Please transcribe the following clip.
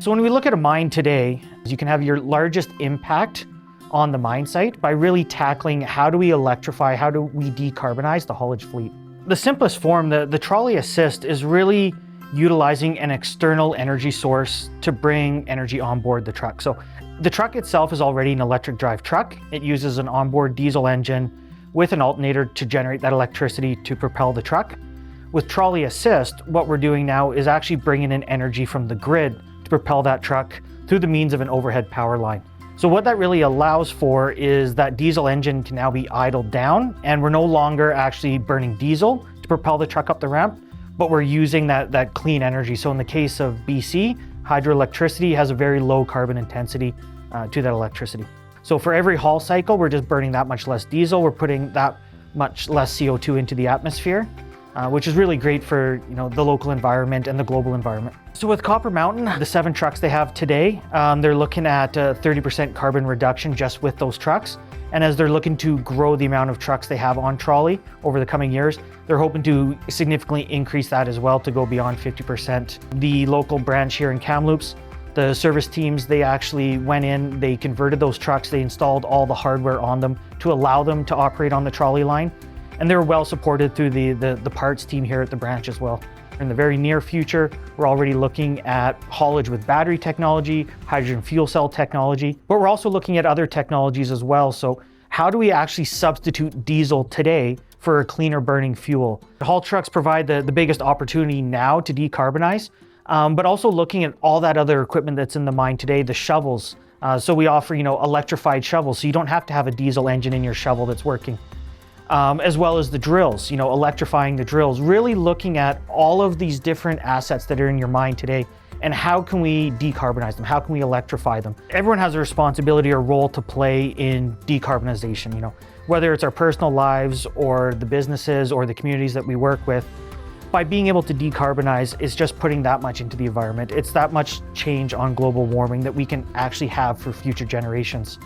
So when we look at a mine today, you can have your largest impact on the mine site by really tackling how do we electrify, how do we decarbonize the haulage fleet. The simplest form, the trolley assist, is really utilizing an external energy source to bring energy on board the truck. So the truck itself is already an electric drive truck. It uses an onboard diesel engine with an alternator to generate that electricity to propel the truck. With trolley assist, what we're doing now is actually bringing in energy from the grid to propel that truck through the means of an overhead power line. So what that really allows for is that diesel engine can now be idled down, and we're no longer actually burning diesel to propel the truck up the ramp, but we're using that clean energy. So in the case of BC, hydroelectricity has a very low carbon intensity to that electricity. So for every haul cycle, we're just burning that much less diesel. We're putting that much less CO2 into the atmosphere, which is really great for the local environment and the global environment. So with Copper Mountain, the 7 trucks they have today, they're looking at 30% carbon reduction just with those trucks. And as they're looking to grow the amount of trucks they have on trolley over the coming years, they're hoping to significantly increase that as well to go beyond 50%. The local branch here in Kamloops, the service teams, they actually went in, they converted those trucks, they installed all the hardware on them to allow them to operate on the trolley line. And they're well supported through the parts team here at the branch as well. In the very near future, we're already looking at haulage with battery technology, hydrogen fuel cell technology, but we're also looking at other technologies as well. So how do we actually substitute diesel today for a cleaner burning fuel? The haul trucks provide the biggest opportunity now to decarbonize, but also looking at all that other equipment that's in the mine today, the shovels. So we offer, electrified shovels, so you don't have to have a diesel engine in your shovel that's working. As well as the drills, electrifying the drills, really looking at all of these different assets that are in your mine today and how can we decarbonize them? How can we electrify them? Everyone has a responsibility or role to play in decarbonization, whether it's our personal lives or the businesses or the communities that we work with. By being able to decarbonize, it's just putting that much into the environment. It's that much change on global warming that we can actually have for future generations.